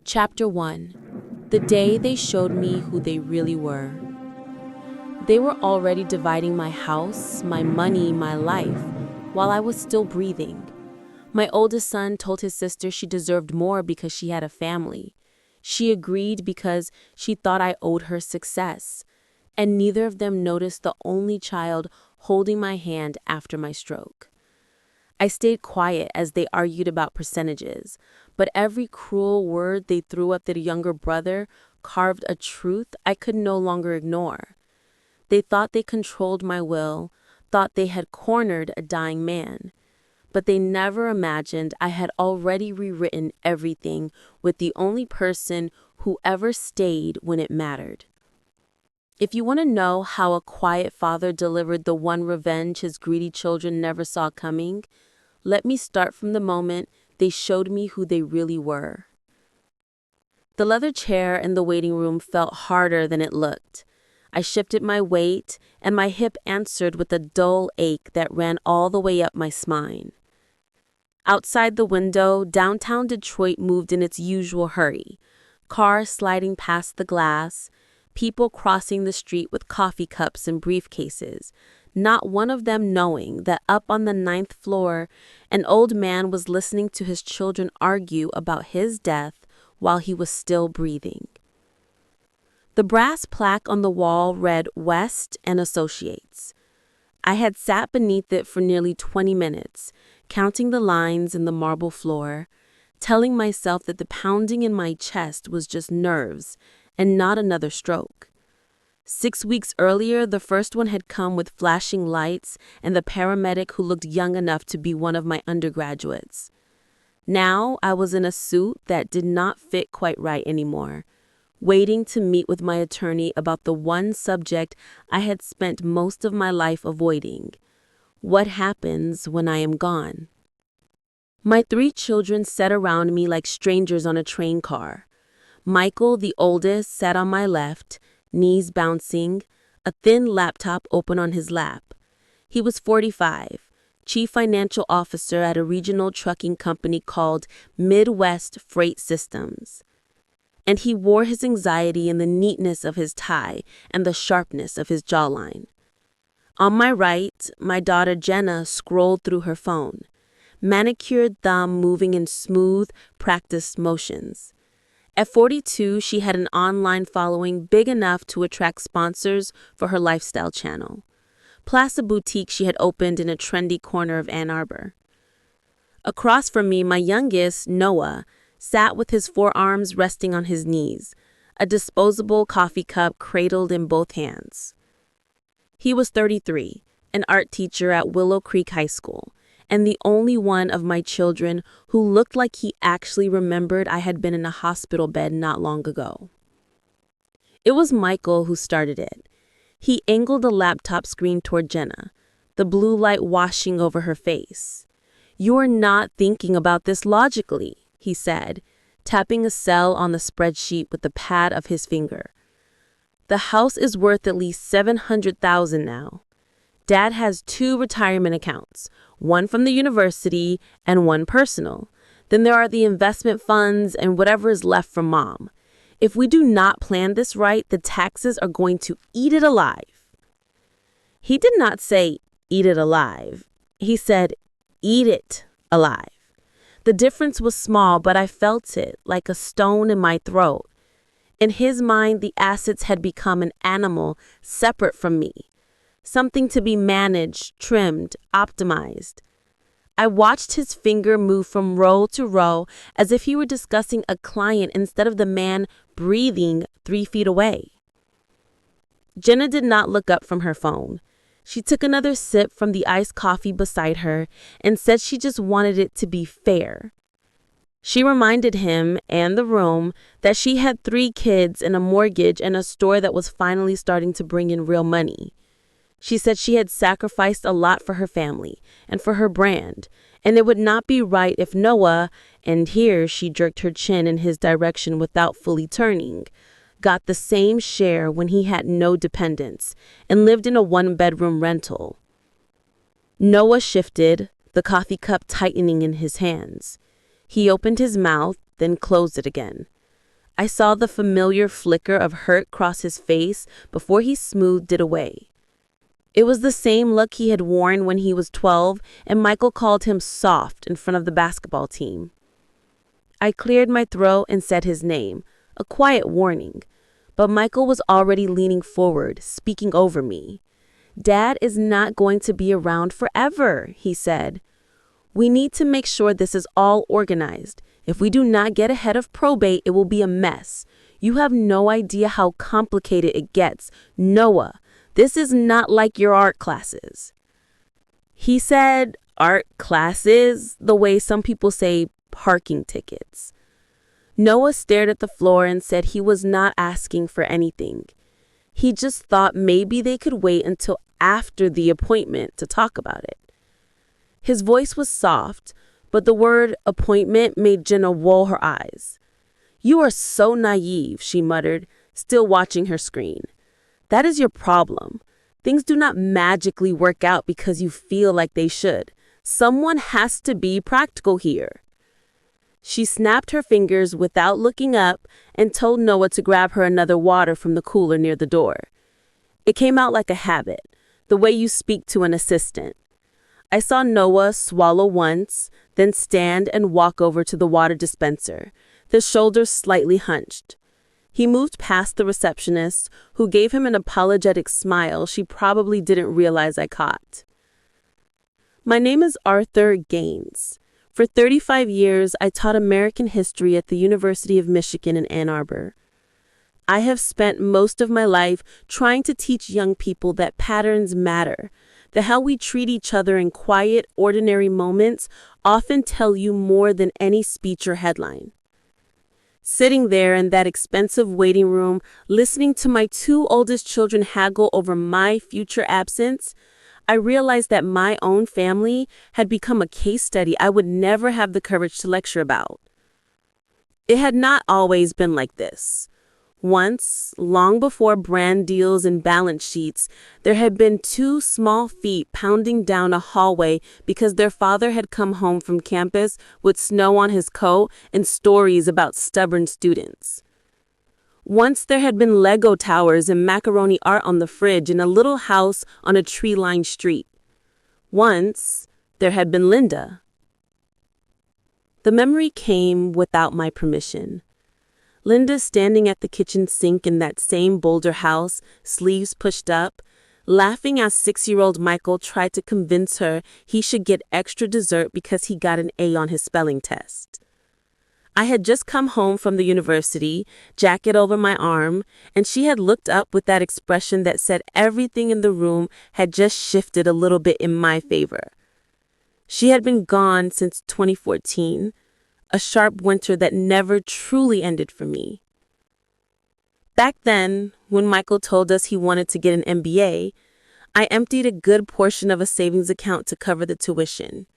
Chapter 1. The day they showed me who they really were. They were already dividing my house, my money, my life, while I was still breathing. My oldest son told his sister she deserved more because she had a family. She agreed because she thought I owed her success. And neither of them noticed the only child holding my hand after my stroke. I stayed quiet as they argued about percentages, but every cruel word they threw at their younger brother carved a truth I could no longer ignore. They thought they controlled my will, thought they had cornered a dying man, but they never imagined I had already rewritten everything with the only person who ever stayed when it mattered. If you want to know how a quiet father delivered the one revenge his greedy children never saw coming, let me start from the moment they showed me who they really were. The leather chair in the waiting room felt harder than it looked. I shifted my weight, and my hip answered with a dull ache that ran all the way up my spine. Outside the window, downtown Detroit moved in its usual hurry. Cars sliding past the glass, people crossing the street with coffee cups and briefcases, not one of them knowing that up on the 9th floor, an old man was listening to his children argue about his death while he was still breathing. The brass plaque on the wall read West and Associates. I had sat beneath it for nearly 20 minutes, counting the lines in the marble floor, telling myself that the pounding in my chest was just nerves and not another stroke. 6 weeks earlier, the first one had come with flashing lights and the paramedic who looked young enough to be one of my undergraduates. Now I was in a suit that did not fit quite right anymore, waiting to meet with my attorney about the one subject I had spent most of my life avoiding. What happens when I am gone? My 3 children sat around me like strangers on a train car. Michael, the oldest, sat on my left, knees bouncing, a thin laptop open on his lap. He was 45, chief financial officer at a regional trucking company called Midwest Freight Systems. And he wore his anxiety in the neatness of his tie and the sharpness of his jawline. On my right, my daughter Jenna scrolled through her phone, manicured thumb moving in smooth, practiced motions. At 42, she had an online following big enough to attract sponsors for her lifestyle channel, plus a boutique she had opened in a trendy corner of Ann Arbor. Across from me, my youngest, Noah, sat with his forearms resting on his knees, a disposable coffee cup cradled in both hands. He was 33, an art teacher at Willow Creek High School, and the only one of my children who looked like he actually remembered I had been in a hospital bed not long ago. It was Michael who started it. He angled the laptop screen toward Jenna, the blue light washing over her face. "You're not thinking about this logically," he said, tapping a cell on the spreadsheet with the pad of his finger. "The house is worth at least $700,000 now. Dad has 2 retirement accounts, one from the university and one personal. Then there are the investment funds and whatever is left from Mom. If we do not plan this right, the taxes are going to eat it alive." He did not say eat it alive. He said eat it alive. The difference was small, but I felt it like a stone in my throat. In his mind, the assets had become an animal separate from me. Something to be managed, trimmed, optimized. I watched his finger move from row to row as if he were discussing a client instead of the man breathing 3 feet away. Jenna did not look up from her phone. She took another sip from the iced coffee beside her and said she just wanted it to be fair. She reminded him and the room that she had 3 kids and a mortgage and a store that was finally starting to bring in real money. She said she had sacrificed a lot for her family and for her brand, and it would not be right if Noah, and here she jerked her chin in his direction without fully turning, got the same share when he had no dependents and lived in a 1-bedroom rental. Noah shifted, the coffee cup tightening in his hands. He opened his mouth, then closed it again. I saw the familiar flicker of hurt cross his face before he smoothed it away. It was the same look he had worn when he was 12, and Michael called him soft in front of the basketball team. I cleared my throat and said his name, a quiet warning, but Michael was already leaning forward, speaking over me. Dad is not going to be around forever, he said. We need to make sure this is all organized. If we do not get ahead of probate, it will be a mess. You have no idea how complicated it gets. Noah, this is not like your art classes. He said art classes the way some people say parking tickets. Noah stared at the floor and said he was not asking for anything. He just thought maybe they could wait until after the appointment to talk about it. His voice was soft, but the word appointment made Jenna roll her eyes. You are so naive, she muttered, still watching her screen. That is your problem. Things do not magically work out because you feel like they should. Someone has to be practical here. She snapped her fingers without looking up and told Noah to grab her another water from the cooler near the door. It came out like a habit, the way you speak to an assistant. I saw Noah swallow once, then stand and walk over to the water dispenser, his shoulders slightly hunched. He moved past the receptionist, who gave him an apologetic smile she probably didn't realize I caught. My name is Arthur Gaines. For 35 years, I taught American history at the University of Michigan in Ann Arbor. I have spent most of my life trying to teach young people that patterns matter, that how we treat each other in quiet, ordinary moments often tell you more than any speech or headline. Sitting there in that expensive waiting room, listening to my two oldest children haggle over my future absence, I realized that my own family had become a case study I would never have the courage to lecture about. It had not always been like this. Once, long before brand deals and balance sheets, there had been two small feet pounding down a hallway because their father had come home from campus with snow on his coat and stories about stubborn students. Once there had been Lego towers and macaroni art on the fridge in a little house on a tree-lined street. Once, there had been Linda. The memory came without my permission. Linda standing at the kitchen sink in that same Boulder house, sleeves pushed up, laughing as 6-year-old Michael tried to convince her he should get extra dessert because he got an A on his spelling test. I had just come home from the university, jacket over my arm, and she had looked up with that expression that said everything in the room had just shifted a little bit in my favor. She had been gone since 2014. A sharp winter that never truly ended for me. Back then, when Michael told us he wanted to get an MBA, I emptied a good portion of a savings account to cover the tuition.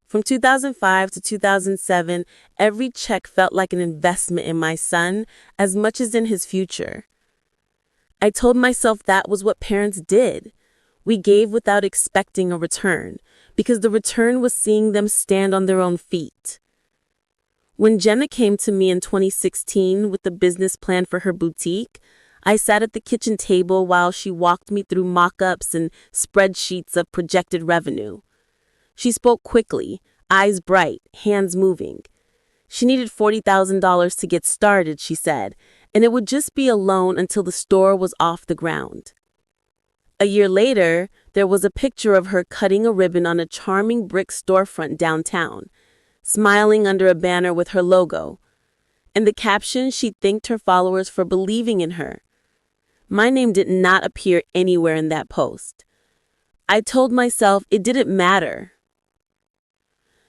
From 2005 to 2007, every check felt like an investment in my son as much as in his future. I told myself that was what parents did. We gave without expecting a return, because the return was seeing them stand on their own feet. When Jenna came to me in 2016 with the business plan for her boutique, I sat at the kitchen table while she walked me through mock-ups and spreadsheets of projected revenue. She spoke quickly, eyes bright, hands moving. She needed $40,000 to get started, she said, and it would just be a loan until the store was off the ground. A year later, there was a picture of her cutting a ribbon on a charming brick storefront downtown, smiling under a banner with her logo. In the caption, she thanked her followers for believing in her. My name did not appear anywhere in that post. I told myself it didn't matter.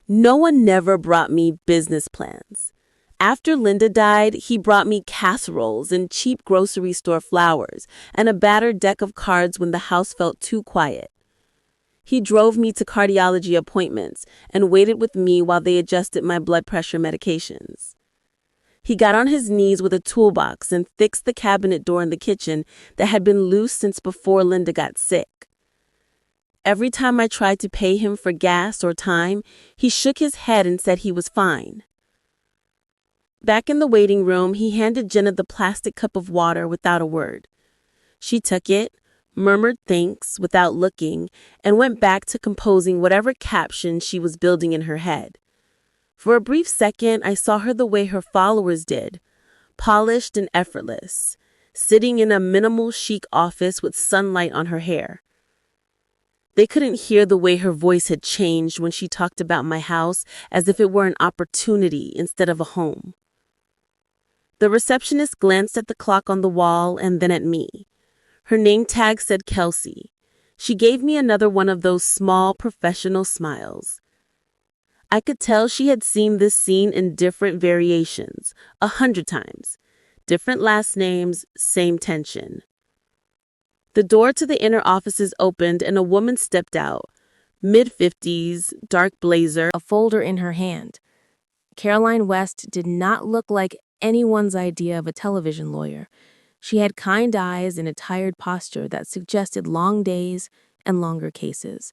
No one never brought me business plans. After Linda died, he brought me casseroles and cheap grocery store flowers and a battered deck of cards when the house felt too quiet. He drove me to cardiology appointments and waited with me while they adjusted my blood pressure medications. He got on his knees with a toolbox and fixed the cabinet door in the kitchen that had been loose since before Linda got sick. Every time I tried to pay him for gas or time, he shook his head and said he was fine. Back in the waiting room, he handed Jenna the plastic cup of water without a word. She took it, murmured thanks without looking, and went back to composing whatever caption she was building in her head. For a brief second, I saw her the way her followers did, polished and effortless, sitting in a minimal chic office with sunlight on her hair. They couldn't hear the way her voice had changed when she talked about my house as if it were an opportunity instead of a home. The receptionist glanced at the clock on the wall and then at me. Her name tag said Kelsey. She gave me another one of those small professional smiles. I could tell she had seen this scene in different variations, 100 times. Different last names, same tension. The door to the inner offices opened and a woman stepped out, mid-50s, dark blazer, a folder in her hand. Caroline West did not look like anyone's idea of a television lawyer. She had kind eyes and a tired posture that suggested long days and longer cases.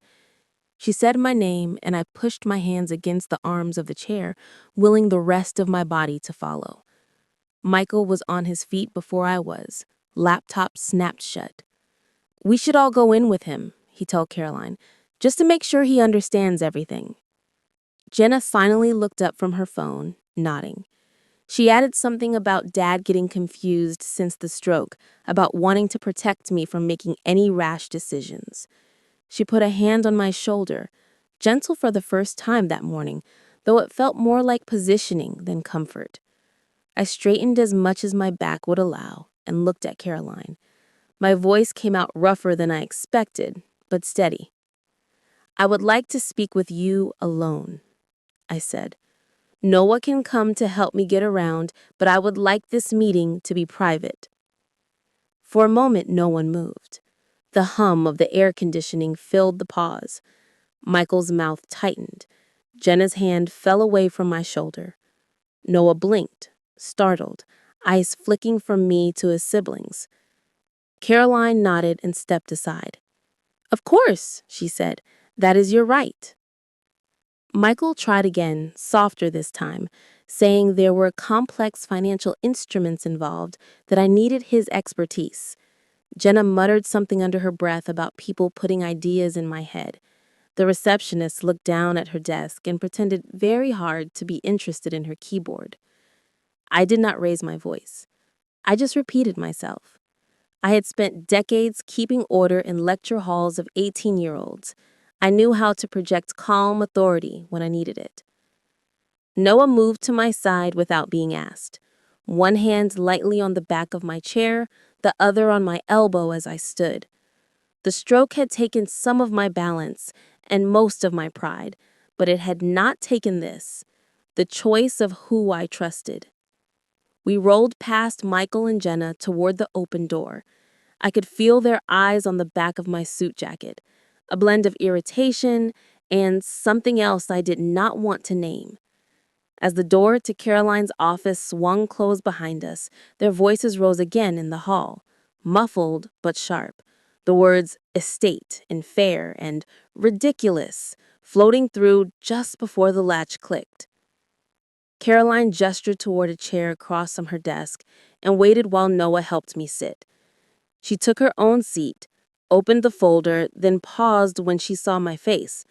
She said my name, and I pushed my hands against the arms of the chair, willing the rest of my body to follow. Michael was on his feet before I was. Laptop snapped shut. "We should all go in with him," he told Caroline, "just to make sure he understands everything." Jenna finally looked up from her phone, nodding. She added something about Dad getting confused since the stroke, about wanting to protect me from making any rash decisions. She put a hand on my shoulder, gentle for the first time that morning, though it felt more like positioning than comfort. I straightened as much as my back would allow and looked at Caroline. My voice came out rougher than I expected, but steady. "I would like to speak with you alone," I said. "Noah can come to help me get around, but I would like this meeting to be private." For a moment, no one moved. The hum of the air conditioning filled the pause. Michael's mouth tightened. Jenna's hand fell away from my shoulder. Noah blinked, startled, eyes flicking from me to his siblings. Caroline nodded and stepped aside. "Of course," she said. "That is your right." Michael tried again, softer this time, saying there were complex financial instruments involved, that I needed his expertise. Jenna muttered something under her breath about people putting ideas in my head. The receptionist looked down at her desk and pretended very hard to be interested in her keyboard. I did not raise my voice. I just repeated myself. I had spent decades keeping order in lecture halls of 18-year-olds. I knew how to project calm authority when I needed it. Noah moved to my side without being asked, one hand lightly on the back of my chair, the other on my elbow as I stood. The stroke had taken some of my balance and most of my pride, but it had not taken this, the choice of who I trusted. We rolled past Michael and Jenna toward the open door. I could feel their eyes on the back of my suit jacket, a blend of irritation and something else I did not want to name. As the door to Caroline's office swung closed behind us, their voices rose again in the hall, muffled but sharp. The words estate and fair and ridiculous floating through just before the latch clicked. Caroline gestured toward a chair across from her desk and waited while Noah helped me sit. She took her own seat, opened the folder, then paused when she saw my face.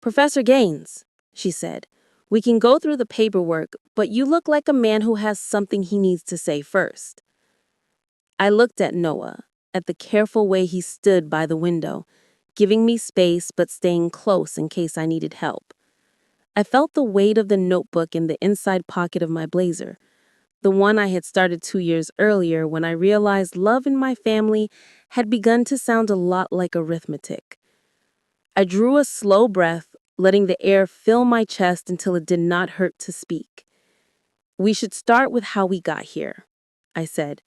"Professor Gaines," she said, "we can go through the paperwork, but you look like a man who has something he needs to say first." I looked at Noah, at the careful way he stood by the window, giving me space but staying close in case I needed help. I felt the weight of the notebook in the inside pocket of my blazer, the one I had started 2 years earlier when I realized love in my family had begun to sound a lot like arithmetic. I drew a slow breath, letting the air fill my chest until it did not hurt to speak. "We should start with how we got here," I said.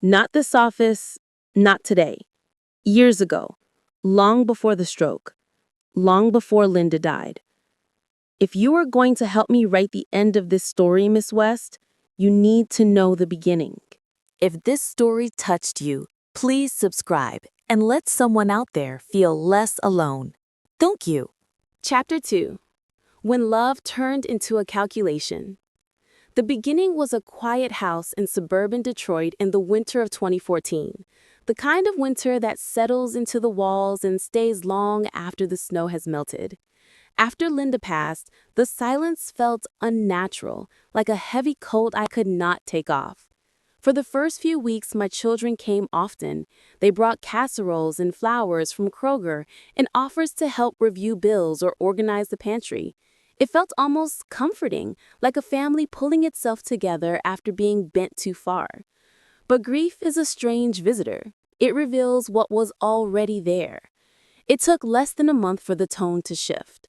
"Not this office, not today. Years ago, long before the stroke, long before Linda died. If you are going to help me write the end of this story, Miss West, you need to know the beginning." If this story touched you, please subscribe and let someone out there feel less alone. Thank you. Chapter 2. When Love Turned into a Calculation. The beginning was a quiet house in suburban Detroit in the winter of 2014, the kind of winter that settles into the walls and stays long after the snow has melted. After Linda passed, the silence felt unnatural, like a heavy coat I could not take off. For the first few weeks, my children came often. They brought casseroles and flowers from Kroger and offers to help review bills or organize the pantry. It felt almost comforting, like a family pulling itself together after being bent too far. But grief is a strange visitor. It reveals what was already there. It took less than a month for the tone to shift.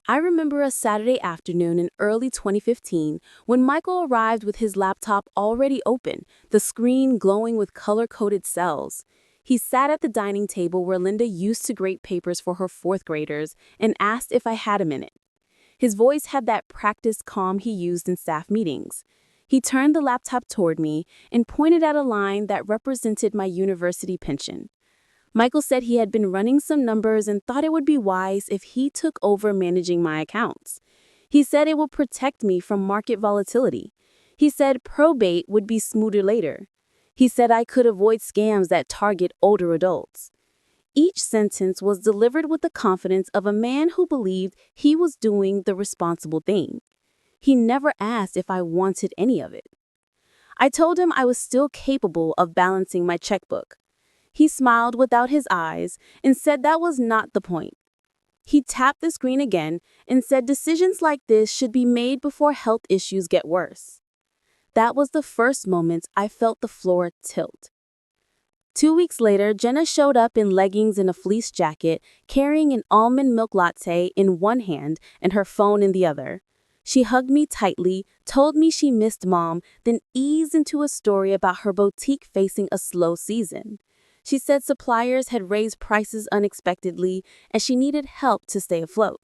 I remember a Saturday afternoon in early 2015 when Michael arrived with his laptop already open, the screen glowing with color-coded cells. He sat at the dining table where Linda used to grade papers for her fourth graders and asked if I had a minute. His voice had that practiced calm he used in staff meetings. He turned the laptop toward me and pointed at a line that represented my university pension. Michael said he had been running some numbers and thought it would be wise if he took over managing my accounts. He said it would protect me from market volatility. He said probate would be smoother later. He said I could avoid scams that target older adults. Each sentence was delivered with the confidence of a man who believed he was doing the responsible thing. He never asked if I wanted any of it. I told him I was still capable of balancing my checkbook. He smiled without his eyes and said that was not the point. He tapped the screen again and said decisions like this should be made before health issues get worse. That was the first moment I felt the floor tilt. 2 weeks later, Jenna showed up in leggings and a fleece jacket, carrying an almond milk latte in one hand and her phone in the other. She hugged me tightly, told me she missed Mom, then eased into a story about her boutique facing a slow season. She said suppliers had raised prices unexpectedly and she needed help to stay afloat.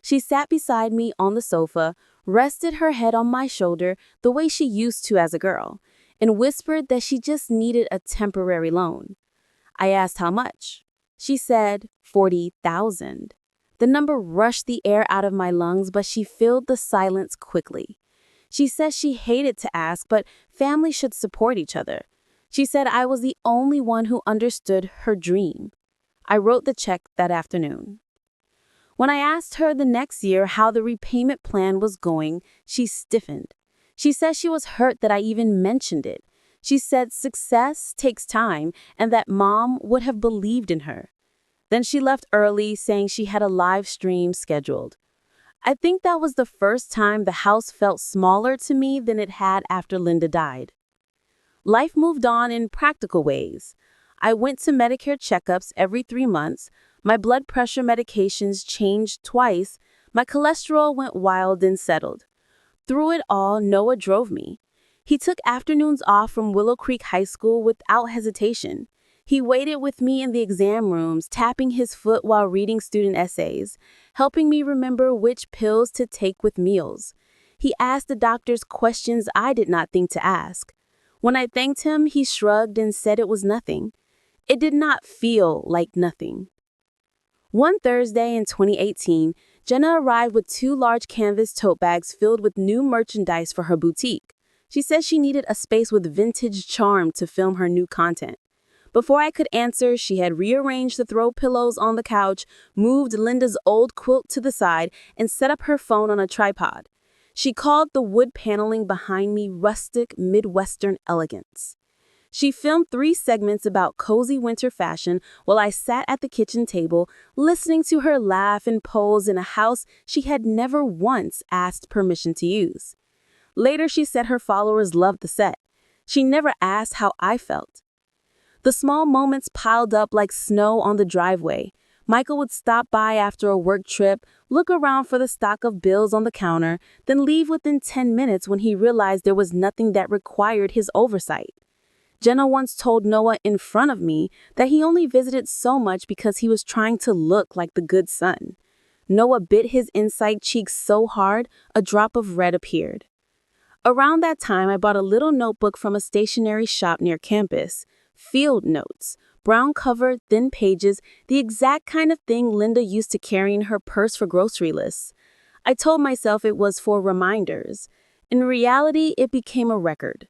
She sat beside me on the sofa, rested her head on my shoulder the way she used to as a girl, and whispered that she just needed a temporary loan. I asked how much. She said $40,000. The number rushed the air out of my lungs, but she filled the silence quickly. She said she hated to ask, but family should support each other. She said I was the only one who understood her dream. I wrote the check that afternoon. When I asked her the next year how the repayment plan was going, she stiffened. She said she was hurt that I even mentioned it. She said success takes time and that Mom would have believed in her. Then she left early, saying she had a live stream scheduled. I think that was the first time the house felt smaller to me than it had after Linda died. Life moved on in practical ways. I went to Medicare checkups every 3 months. My blood pressure medications changed twice. My cholesterol went wild and settled. Through it all, Noah drove me. He took afternoons off from Willow Creek High School without hesitation. He waited with me in the exam rooms, tapping his foot while reading student essays, helping me remember which pills to take with meals. He asked the doctors questions I did not think to ask. When I thanked him, he shrugged and said it was nothing. It did not feel like nothing. One Thursday in 2018, Jenna arrived with 2 large canvas tote bags filled with new merchandise for her boutique. She said she needed a space with vintage charm to film her new content. Before I could answer, she had rearranged the throw pillows on the couch, moved Linda's old quilt to the side, and set up her phone on a tripod. She called the wood paneling behind me rustic Midwestern elegance. She filmed 3 segments about cozy winter fashion while I sat at the kitchen table, listening to her laugh and pose in a house she had never once asked permission to use. Later, she said her followers loved the set. She never asked how I felt. The small moments piled up like snow on the driveway. Michael would stop by after a work trip, look around for the stock of bills on the counter, then leave within 10 minutes when he realized there was nothing that required his oversight. Jenna once told Noah in front of me that he only visited so much because he was trying to look like the good son. Noah bit his inside cheek so hard, a drop of red appeared. Around that time, I bought a little notebook from a stationery shop near campus. Field notes, brown cover, thin pages, the exact kind of thing Linda used to carry in her purse for grocery lists. I told myself it was for reminders. In reality, it became a record.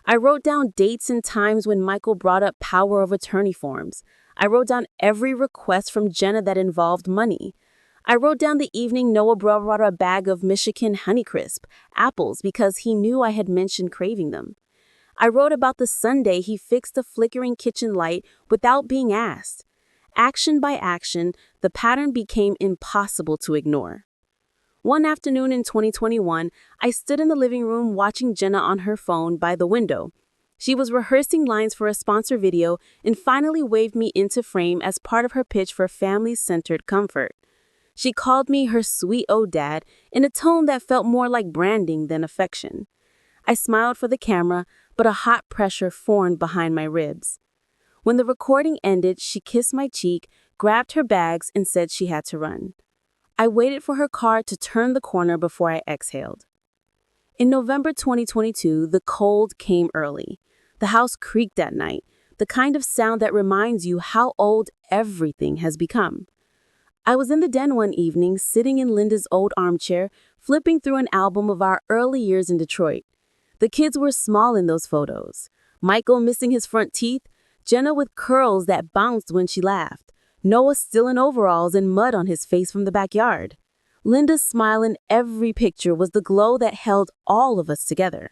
I wrote down dates and times when Michael brought up power of attorney forms. I wrote down every request from Jenna that involved money. I wrote down the evening Noah brought a bag of Michigan Honeycrisp apples because he knew I had mentioned craving them. I wrote about the Sunday he fixed the flickering kitchen light without being asked. Action by action, the pattern became impossible to ignore. One afternoon in 2021, I stood in the living room watching Jenna on her phone by the window. She was rehearsing lines for a sponsor video and finally waved me into frame as part of her pitch for family-centered comfort. She called me her sweet old dad in a tone that felt more like branding than affection. I smiled for the camera, but a hot pressure formed behind my ribs. When the recording ended, she kissed my cheek, grabbed her bags, and said she had to run. I waited for her car to turn the corner before I exhaled. In November 2022, the cold came early. The house creaked at night, the kind of sound that reminds you how old everything has become. I was in the den one evening, sitting in Linda's old armchair, flipping through an album of our early years in Detroit. The kids were small in those photos. Michael missing his front teeth, Jenna with curls that bounced when she laughed, Noah still in overalls and mud on his face from the backyard. Linda's smile in every picture was the glow that held all of us together.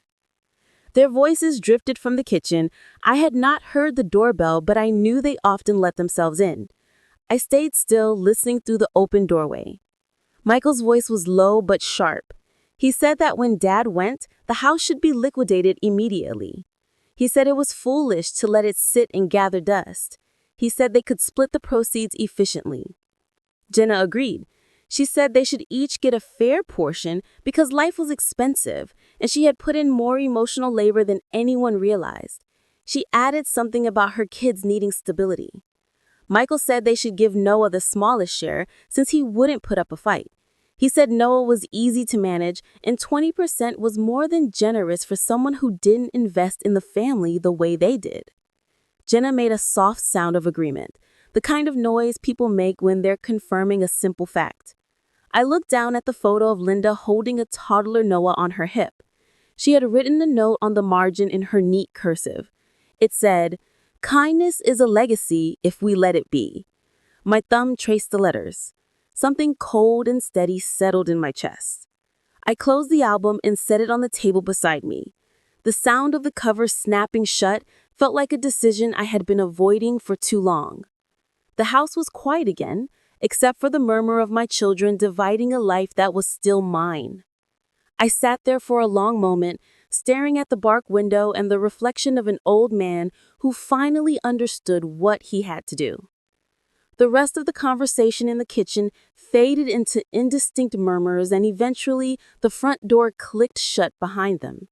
Their voices drifted from the kitchen. I had not heard the doorbell, but I knew they often let themselves in. I stayed still, listening through the open doorway. Michael's voice was low but sharp. He said that when Dad went, the house should be liquidated immediately. He said it was foolish to let it sit and gather dust. He said they could split the proceeds efficiently. Jenna agreed. She said they should each get a fair portion because life was expensive, and she had put in more emotional labor than anyone realized. She added something about her kids needing stability. Michael said they should give Noah the smallest share since he wouldn't put up a fight. He said Noah was easy to manage and 20% was more than generous for someone who didn't invest in the family the way they did. Jenna made a soft sound of agreement, the kind of noise people make when they're confirming a simple fact. I looked down at the photo of Linda holding a toddler Noah on her hip. She had written a note on the margin in her neat cursive. It said, "Kindness is a legacy if we let it be." My thumb traced the letters. Something cold and steady settled in my chest. I closed the album and set it on the table beside me. The sound of the cover snapping shut felt like a decision I had been avoiding for too long. The house was quiet again, except for the murmur of my children dividing a life that was still mine. I sat there for a long moment, staring at the bark window and the reflection of an old man who finally understood what he had to do. The rest of the conversation in the kitchen faded into indistinct murmurs, and eventually the front door clicked shut behind them.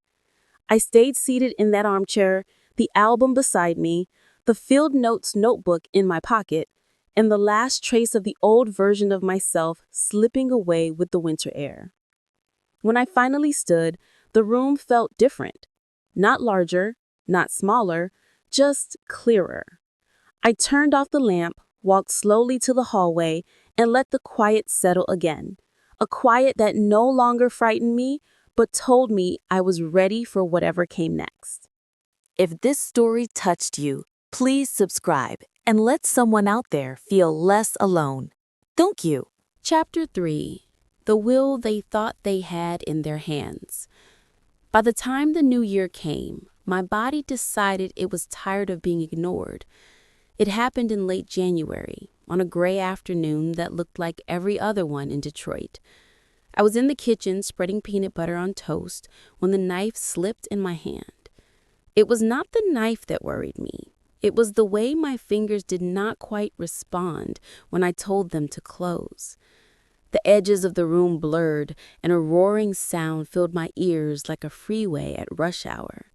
I stayed seated in that armchair, the album beside me, the field notes notebook in my pocket, and the last trace of the old version of myself slipping away with the winter air. When I finally stood, the room felt different. Not larger, not smaller, just clearer. I turned off the lamp, walked slowly to the hallway, and let the quiet settle again. A quiet that no longer frightened me, but told me I was ready for whatever came next. If this story touched you, please subscribe and let someone out there feel less alone. Thank you. Chapter 3. The Will They Thought They Had in Their Hands. By the time the new year came, my body decided it was tired of being ignored. It happened in late January, on a gray afternoon that looked like every other one in Detroit. I was in the kitchen spreading peanut butter on toast when the knife slipped in my hand. It was not the knife that worried me. It was the way my fingers did not quite respond when I told them to close. The edges of the room blurred, and a roaring sound filled my ears like a freeway at rush hour.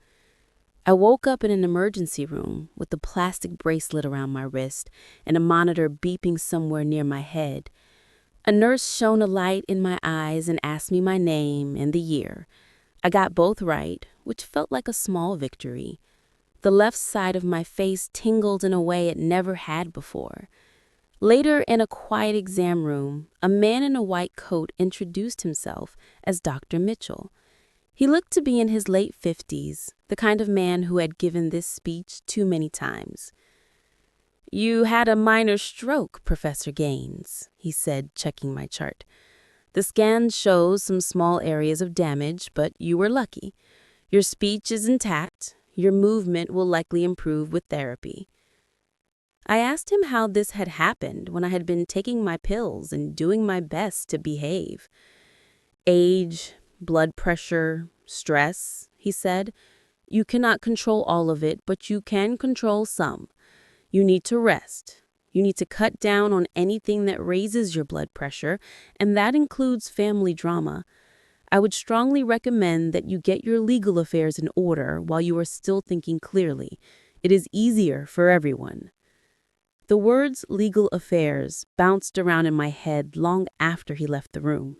I woke up in an emergency room with a plastic bracelet around my wrist and a monitor beeping somewhere near my head. A nurse shone a light in my eyes and asked me my name and the year. I got both right, which felt like a small victory. The left side of my face tingled in a way it never had before. Later, in a quiet exam room, a man in a white coat introduced himself as Dr. Mitchell. He looked to be in his late 50s, the kind of man who had given this speech too many times. "You had a minor stroke, Professor Gaines," he said, checking my chart. "The scan shows some small areas of damage, but you were lucky. Your speech is intact. Your movement will likely improve with therapy." I asked him how this had happened when I had been taking my pills and doing my best to behave. "Age, blood pressure, stress," he said. "You cannot control all of it, but you can control some. You need to rest. You need to cut down on anything that raises your blood pressure, and that includes family drama. I would strongly recommend that you get your legal affairs in order while you are still thinking clearly. It is easier for everyone." The words legal affairs bounced around in my head long after he left the room.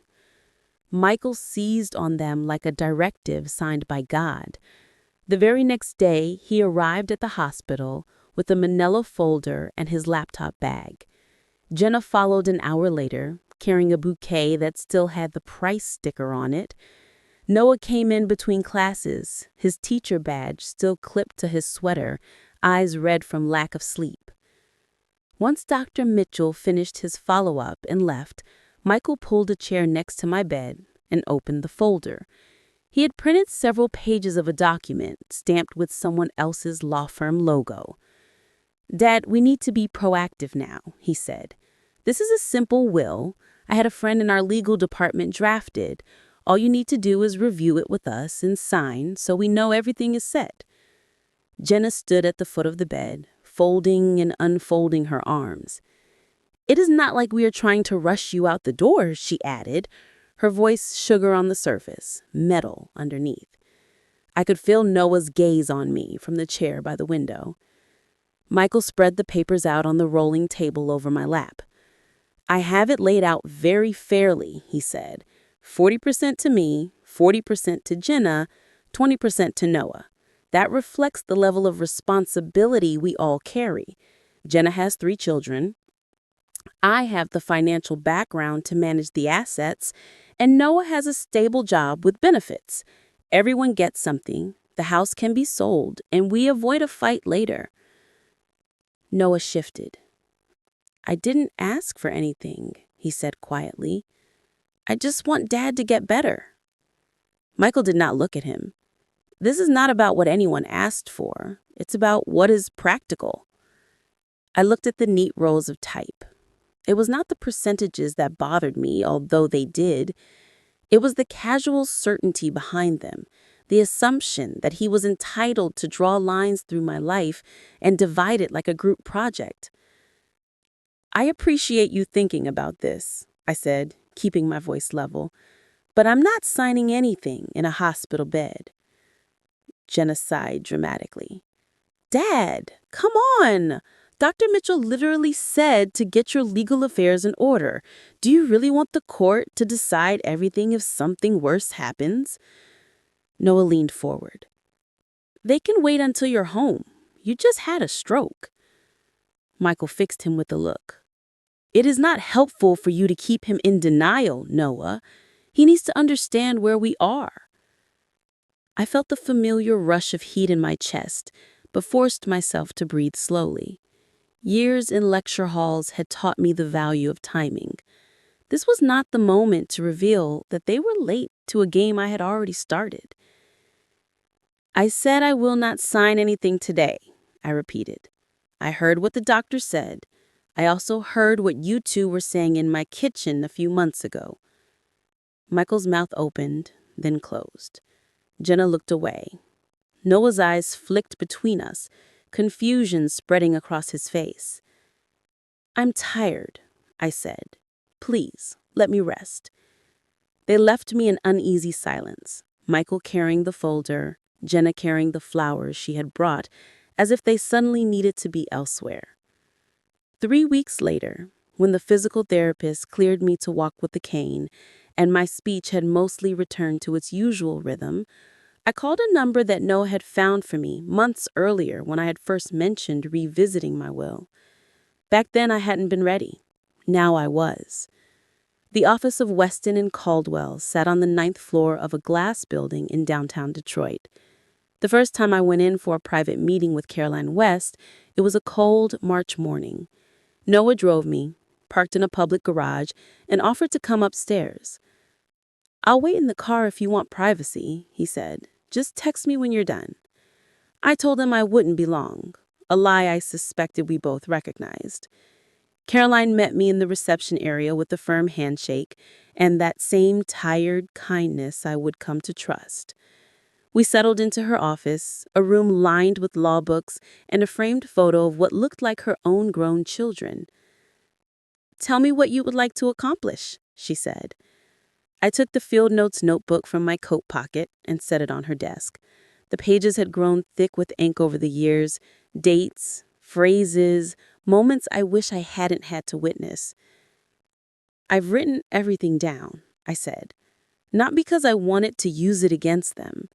Michael seized on them like a directive signed by God. The very next day, he arrived at the hospital with a manila folder and his laptop bag. Jenna followed an hour later, carrying a bouquet that still had the price sticker on it. Noah came in between classes, his teacher badge still clipped to his sweater, eyes red from lack of sleep. Once Dr. Mitchell finished his follow-up and left, Michael pulled a chair next to my bed and opened the folder. He had printed several pages of a document stamped with someone else's law firm logo. "Dad, we need to be proactive now," he said. "This is a simple will. I had a friend in our legal department draft it. All you need to do is review it with us and sign so we know everything is set." Jenna stood at the foot of the bed, folding and unfolding her arms. "It is not like we are trying to rush you out the door," she added, her voice sugar on the surface, metal underneath. I could feel Noah's gaze on me from the chair by the window. Michael spread the papers out on the rolling table over my lap. "I have it laid out very fairly," he said. 40% to me, 40% to Jenna, 20% to Noah. That reflects the level of responsibility we all carry. Jenna has 3 children. I have the financial background to manage the assets, and Noah has a stable job with benefits. Everyone gets something, the house can be sold, and we avoid a fight later. Noah shifted. "I didn't ask for anything," he said quietly. "I just want Dad to get better." Michael did not look at him. "This is not about what anyone asked for. It's about what is practical." I looked at the neat rows of type. It was not the percentages that bothered me, although they did. It was the casual certainty behind them, the assumption that he was entitled to draw lines through my life and divide it like a group project. "I appreciate you thinking about this," I said, keeping my voice level, "but I'm not signing anything in a hospital bed." Jenna sighed dramatically. "Dad, come on! Dr. Mitchell literally said to get your legal affairs in order. Do you really want the court to decide everything if something worse happens?" Noah leaned forward. "They can wait until you're home. You just had a stroke." Michael fixed him with a look. "It is not helpful for you to keep him in denial, Noah. He needs to understand where we are." I felt the familiar rush of heat in my chest, but forced myself to breathe slowly. Years in lecture halls had taught me the value of timing. This was not the moment to reveal that they were late to a game I had already started. "I said I will not sign anything today," I repeated. "I heard what the doctor said. I also heard what you two were saying in my kitchen a few months ago." Michael's mouth opened, then closed. Jenna looked away. Noah's eyes flicked between us, confusion spreading across his face. "I'm tired," I said. "Please, let me rest." They left me in uneasy silence, Michael carrying the folder, Jenna carrying the flowers she had brought, as if they suddenly needed to be elsewhere. 3 weeks later, when the physical therapist cleared me to walk with the cane, and my speech had mostly returned to its usual rhythm, I called a number that Noah had found for me months earlier when I had first mentioned revisiting my will. Back then I hadn't been ready. Now I was. The office of Weston and Caldwell sat on the ninth floor of a glass building in downtown Detroit. The first time I went in for a private meeting with Caroline West, it was a cold March morning. Noah drove me, parked in a public garage, and offered to come upstairs. "I'll wait in the car if you want privacy," he said. "Just text me when you're done." I told him I wouldn't be long, a lie I suspected we both recognized. Caroline met me in the reception area with a firm handshake and that same tired kindness I would come to trust. We settled into her office, a room lined with law books and a framed photo of what looked like her own grown children. "Tell me what you would like to accomplish," she said. I took the field notes notebook from my coat pocket and set it on her desk. The pages had grown thick with ink over the years, dates, phrases, moments I wish I hadn't had to witness. "I've written everything down," I said, not because I wanted to use it against them.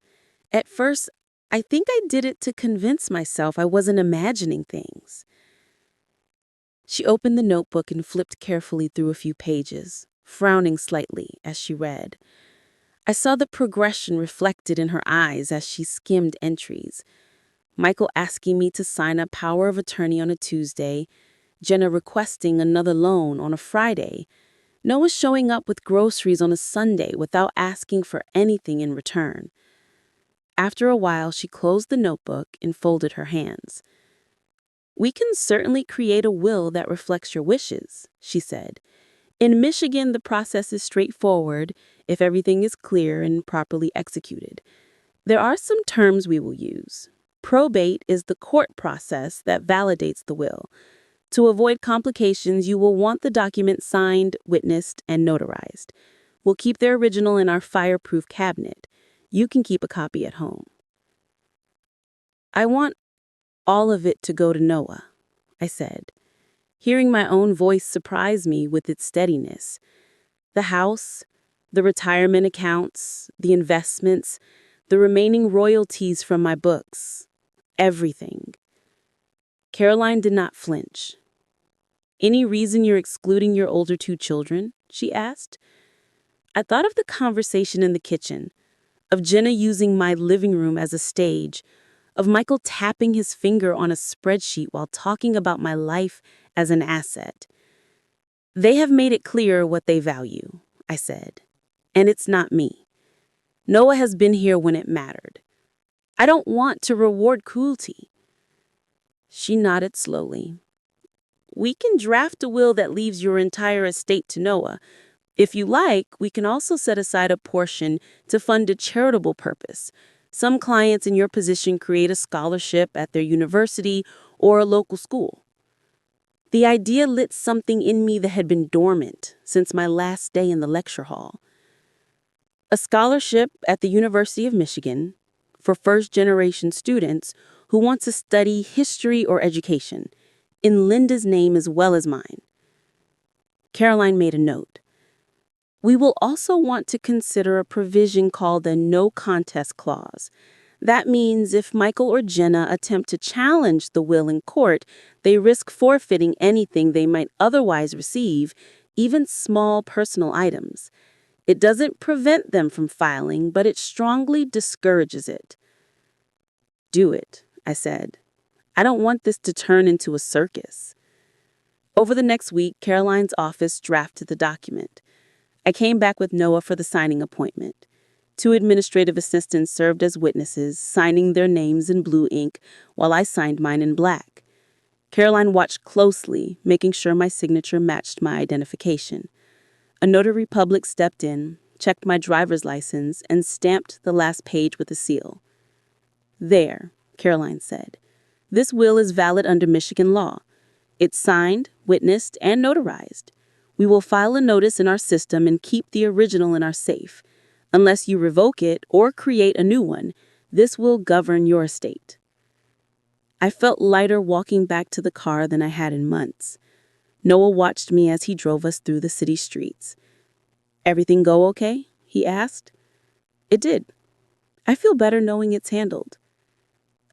At first, I think I did it to convince myself I wasn't imagining things. She opened the notebook and flipped carefully through a few pages, frowning slightly as she read. I saw the progression reflected in her eyes as she skimmed entries. Michael asking me to sign a power of attorney on a Tuesday, Jenna requesting another loan on a Friday, Noah showing up with groceries on a Sunday without asking for anything in return. After a while, she closed the notebook and folded her hands. "We can certainly create a will that reflects your wishes," she said. "In Michigan, the process is straightforward if everything is clear and properly executed. There are some terms we will use. Probate is the court process that validates the will. To avoid complications, you will want the document signed, witnessed, and notarized. We'll keep the original in our fireproof cabinet. You can keep a copy at home." "I want all of it to go to Noah," I said. Hearing my own voice surprised me with its steadiness. The house, the retirement accounts, the investments, the remaining royalties from my books, everything. Caroline did not flinch. "Any reason you're excluding your older two children?" she asked. I thought of the conversation in the kitchen, of Jenna using my living room as a stage, of Michael tapping his finger on a spreadsheet while talking about my life as an asset. "They have made it clear what they value," I said. "And it's not me. Noah has been here when it mattered. I don't want to reward cruelty." She nodded slowly. "We can draft a will that leaves your entire estate to Noah. If you like, we can also set aside a portion to fund a charitable purpose. Some clients in your position create a scholarship at their university or a local school." The idea lit something in me that had been dormant since my last day in the lecture hall. A scholarship at the University of Michigan for first-generation students who want to study history or education, in Linda's name as well as mine. Caroline made a note. "We will also want to consider a provision called the no contest clause. That means if Michael or Jenna attempt to challenge the will in court, they risk forfeiting anything they might otherwise receive, even small personal items. It doesn't prevent them from filing, but it strongly discourages it." "Do it," I said. "I don't want this to turn into a circus." Over the next week, Caroline's office drafted the document. I came back with Noah for the signing appointment. 2 administrative assistants served as witnesses, signing their names in blue ink while I signed mine in black. Caroline watched closely, making sure my signature matched my identification. A notary public stepped in, checked my driver's license, and stamped the last page with a seal. "There," Caroline said. "This will is valid under Michigan law. It's signed, witnessed, and notarized. We will file a notice in our system and keep the original in our safe. Unless you revoke it or create a new one, this will govern your estate." I felt lighter walking back to the car than I had in months. Noah watched me as he drove us through the city streets. "Everything go okay?" he asked. It did. I feel better knowing it's handled.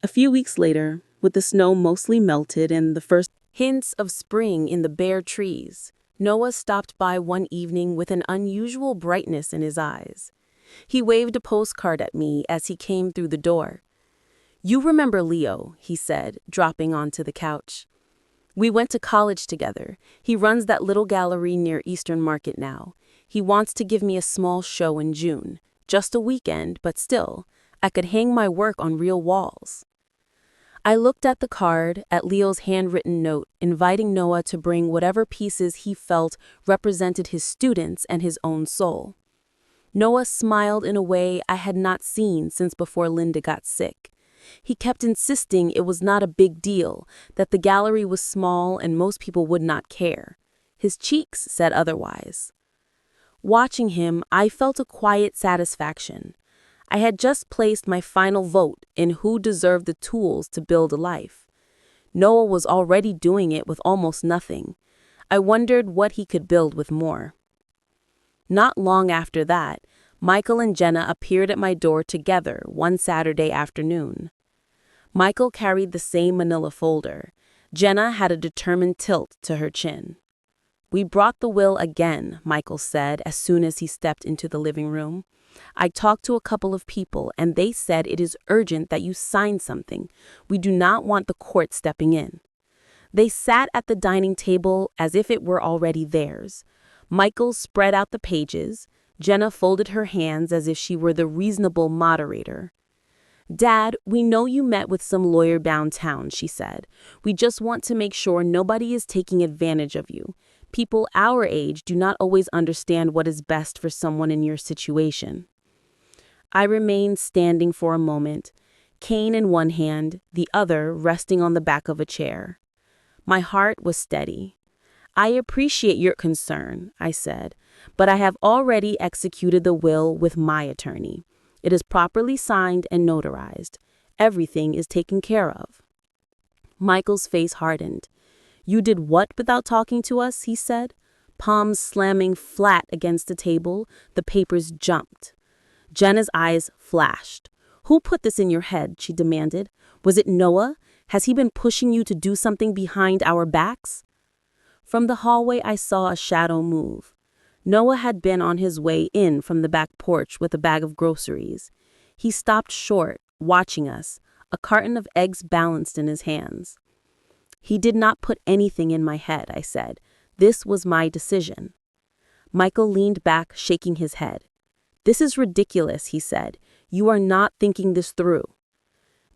A few weeks later, with the snow mostly melted and the first hints of spring in the bare trees, Noah stopped by one evening with an unusual brightness in his eyes. He waved a postcard at me as he came through the door. "You remember Leo," he said, dropping onto the couch. "We went to college together. He runs that little gallery near Eastern Market now. He wants to give me a small show in June. Just a weekend, but still, I could hang my work on real walls." I looked at the card, at Leo's handwritten note, inviting Noah to bring whatever pieces he felt represented his students and his own soul. Noah smiled in a way I had not seen since before Linda got sick. He kept insisting it was not a big deal, that the gallery was small and most people would not care. His cheeks said otherwise. Watching him, I felt a quiet satisfaction. I had just placed my final vote in who deserved the tools to build a life. Noah was already doing it with almost nothing. I wondered what he could build with more. Not long after that, Michael and Jenna appeared at my door together one Saturday afternoon. Michael carried the same manila folder. Jenna had a determined tilt to her chin. "We brought the will again," Michael said as soon as he stepped into the living room. "I talked to a couple of people and they said it is urgent that you sign something. We do not want the court stepping in." They sat at the dining table as if it were already theirs. Michael spread out the pages. Jenna folded her hands as if she were the reasonable moderator. "Dad, we know you met with some lawyer downtown," she said. "We just want to make sure nobody is taking advantage of you. People our age do not always understand what is best for someone in your situation." I remained standing for a moment, cane in one hand, the other resting on the back of a chair. My heart was steady. "I appreciate your concern," I said, "but I have already executed the will with my attorney. It is properly signed and notarized. Everything is taken care of." Michael's face hardened. "You did what without talking to us?" he said. Palms slamming flat against the table, the papers jumped. Jenna's eyes flashed. "Who put this in your head?" she demanded. "Was it Noah? Has he been pushing you to do something behind our backs?" From the hallway I saw a shadow move. Noah had been on his way in from the back porch with a bag of groceries. He stopped short, watching us, a carton of eggs balanced in his hands. "He did not put anything in my head," I said. "This was my decision." Michael leaned back, shaking his head. "This is ridiculous," he said. "You are not thinking this through."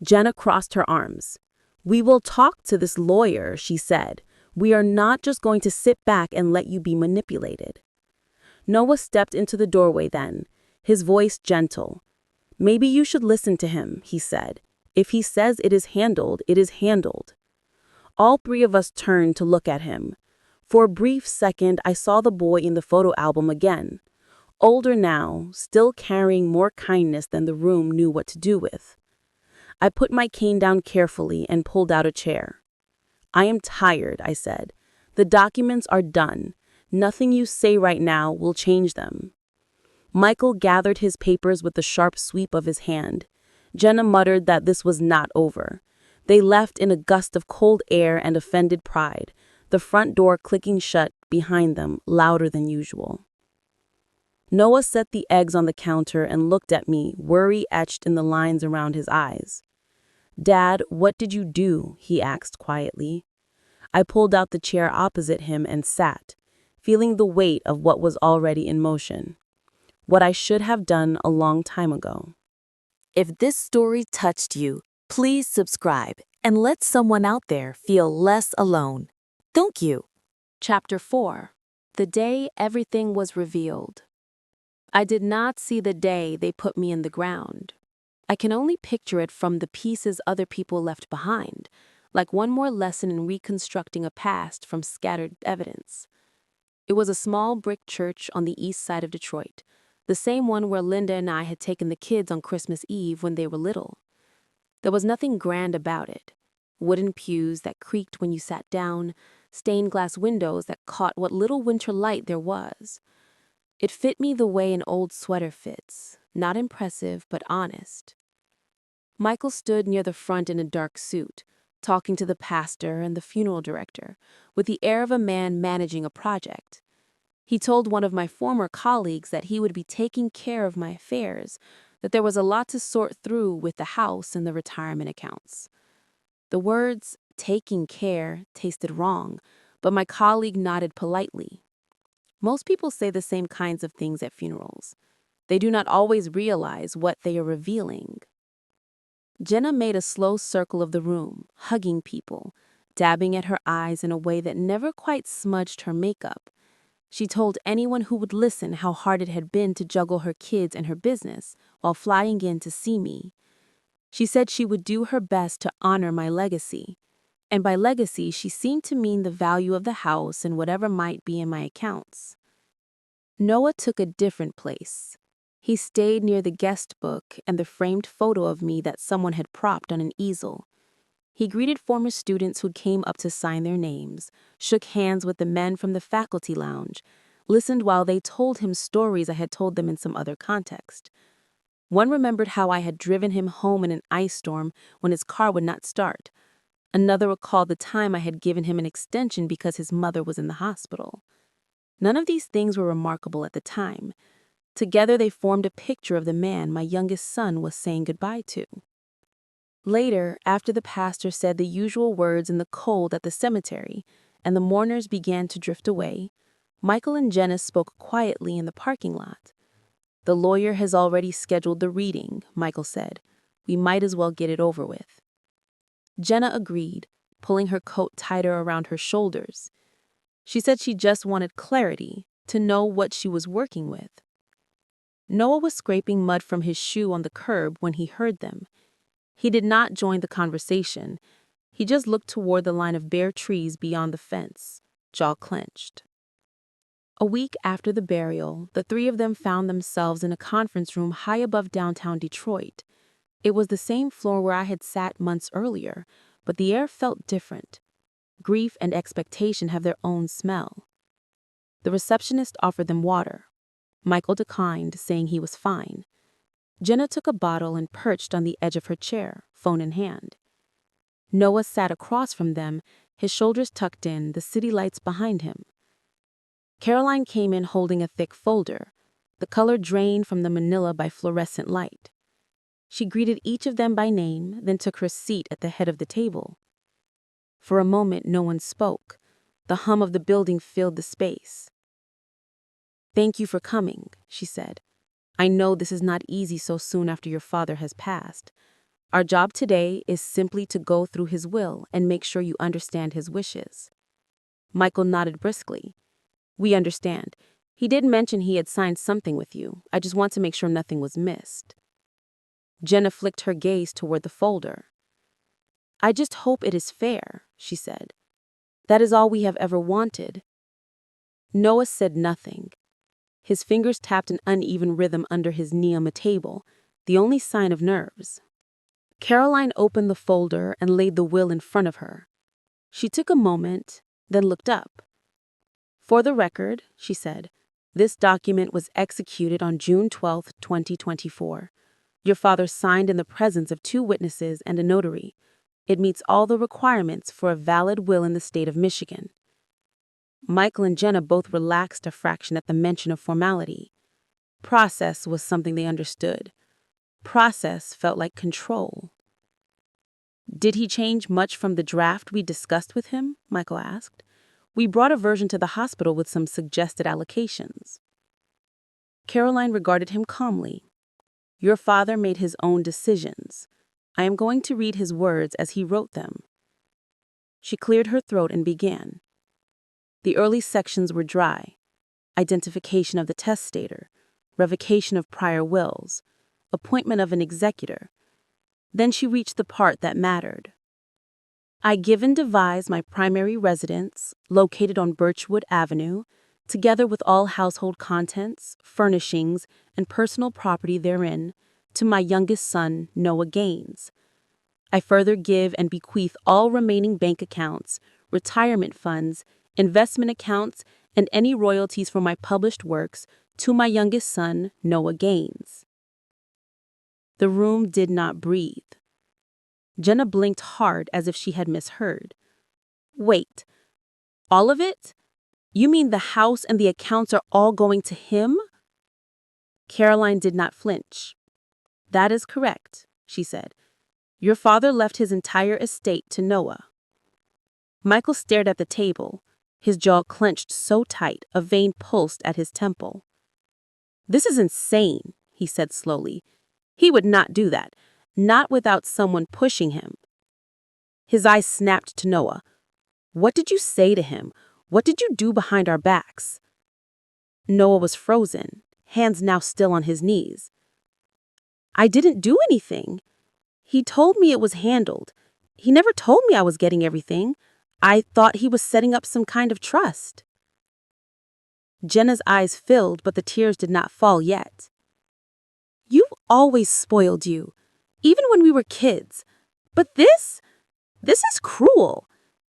Jenna crossed her arms. "We will talk to this lawyer," she said. "We are not just going to sit back and let you be manipulated." Noah stepped into the doorway then, his voice gentle. "Maybe you should listen to him," he said. "If he says it is handled, it is handled." All three of us turned to look at him. For a brief second, I saw the boy in the photo album again. Older now, still carrying more kindness than the room knew what to do with. I put my cane down carefully and pulled out a chair. "I am tired," I said. "The documents are done. Nothing you say right now will change them." Michael gathered his papers with a sharp sweep of his hand. Jenna muttered that this was not over. They left in a gust of cold air and offended pride, the front door clicking shut behind them louder than usual. Noah set the eggs on the counter and looked at me, worry etched in the lines around his eyes. "Dad, what did you do?" he asked quietly. I pulled out the chair opposite him and sat, feeling the weight of what was already in motion. What I should have done a long time ago. If this story touched you, please subscribe and let someone out there feel less alone. Thank you. Chapter 4. The Day Everything Was Revealed. I did not see the day they put me in the ground. I can only picture it from the pieces other people left behind, like one more lesson in reconstructing a past from scattered evidence. It was a small brick church on the east side of Detroit, the same one where Linda and I had taken the kids on Christmas Eve when they were little. There was nothing grand about it. Wooden pews that creaked when you sat down, stained glass windows that caught what little winter light there was. It fit me the way an old sweater fits, not impressive but honest. Michael stood near the front in a dark suit, talking to the pastor and the funeral director, with the air of a man managing a project. He told one of my former colleagues that he would be taking care of my affairs, that there was a lot to sort through with the house and the retirement accounts. The words taking care tasted wrong, but my colleague nodded politely. Most people say the same kinds of things at funerals. They do not always realize what they are revealing. Jenna made a slow circle of the room, hugging people, dabbing at her eyes in a way that never quite smudged her makeup. She told anyone who would listen how hard it had been to juggle her kids and her business while flying in to see me. She said she would do her best to honor my legacy. And by legacy, she seemed to mean the value of the house and whatever might be in my accounts. Noah took a different place. He stayed near the guest book and the framed photo of me that someone had propped on an easel. He greeted former students who came up to sign their names, shook hands with the men from the faculty lounge, listened while they told him stories I had told them in some other context. One remembered how I had driven him home in an ice storm when his car would not start. Another recalled the time I had given him an extension because his mother was in the hospital. None of these things were remarkable at the time. Together they formed a picture of the man my youngest son was saying goodbye to. Later, after the pastor said the usual words in the cold at the cemetery, and the mourners began to drift away, Michael and Jenna spoke quietly in the parking lot. "The lawyer has already scheduled the reading," Michael said. "We might as well get it over with." Jenna agreed, pulling her coat tighter around her shoulders. She said she just wanted clarity, to know what she was working with. Noah was scraping mud from his shoe on the curb when he heard them. He did not join the conversation. He just looked toward the line of bare trees beyond the fence, jaw clenched. A week after the burial, the three of them found themselves in a conference room high above downtown Detroit. It was the same floor where I had sat months earlier, but the air felt different. Grief and expectation have their own smell. The receptionist offered them water. Michael declined, saying he was fine. Jenna took a bottle and perched on the edge of her chair, phone in hand. Noah sat across from them, his shoulders tucked in, the city lights behind him. Caroline came in holding a thick folder, the color drained from the manila by fluorescent light. She greeted each of them by name, then took her seat at the head of the table. For a moment, no one spoke. The hum of the building filled the space. "Thank you for coming," she said. "I know this is not easy so soon after your father has passed. Our job today is simply to go through his will and make sure you understand his wishes." Michael nodded briskly. "We understand. He did mention he had signed something with you. I just want to make sure nothing was missed." Jenna flicked her gaze toward the folder. "I just hope it is fair," she said. "That is all we have ever wanted." Noah said nothing. His fingers tapped an uneven rhythm under his knee on the table, the only sign of nerves. Caroline opened the folder and laid the will in front of her. She took a moment, then looked up. "For the record," she said, "this document was executed on June 12, 2024. Your father signed in the presence of 2 witnesses and a notary. It meets all the requirements for a valid will in the state of Michigan." Michael and Jenna both relaxed a fraction at the mention of formality. Process was something they understood. Process felt like control. "Did he change much from the draft we discussed with him?" Michael asked. "We brought a version to the hospital with some suggested allocations." Caroline regarded him calmly. "Your father made his own decisions. I am going to read his words as he wrote them." She cleared her throat and began. The early sections were dry. Identification of the testator, revocation of prior wills, appointment of an executor. Then she reached the part that mattered. "I give and devise my primary residence, located on Birchwood Avenue, together with all household contents, furnishings, and personal property therein, to my youngest son, Noah Gaines. I further give and bequeath all remaining bank accounts, retirement funds, investment accounts, and any royalties for my published works to my youngest son, Noah Gaines." The room did not breathe. Jenna blinked hard as if she had misheard. Wait, all of it? You mean the house and the accounts are all going to him? Caroline did not flinch. That is correct, she said. Your father left his entire estate to Noah. Michael stared at the table, his jaw clenched so tight a vein pulsed at his temple. This is insane, he said slowly. He would not do that, not without someone pushing him. His eyes snapped to Noah. What did you say to him? What did you do behind our backs? Noah was frozen, hands now still on his knees. I didn't do anything. He told me it was handled. He never told me I was getting everything. I thought he was setting up some kind of trust. Jenna's eyes filled, but the tears did not fall yet. You've always spoiled you, even when we were kids. But this is cruel.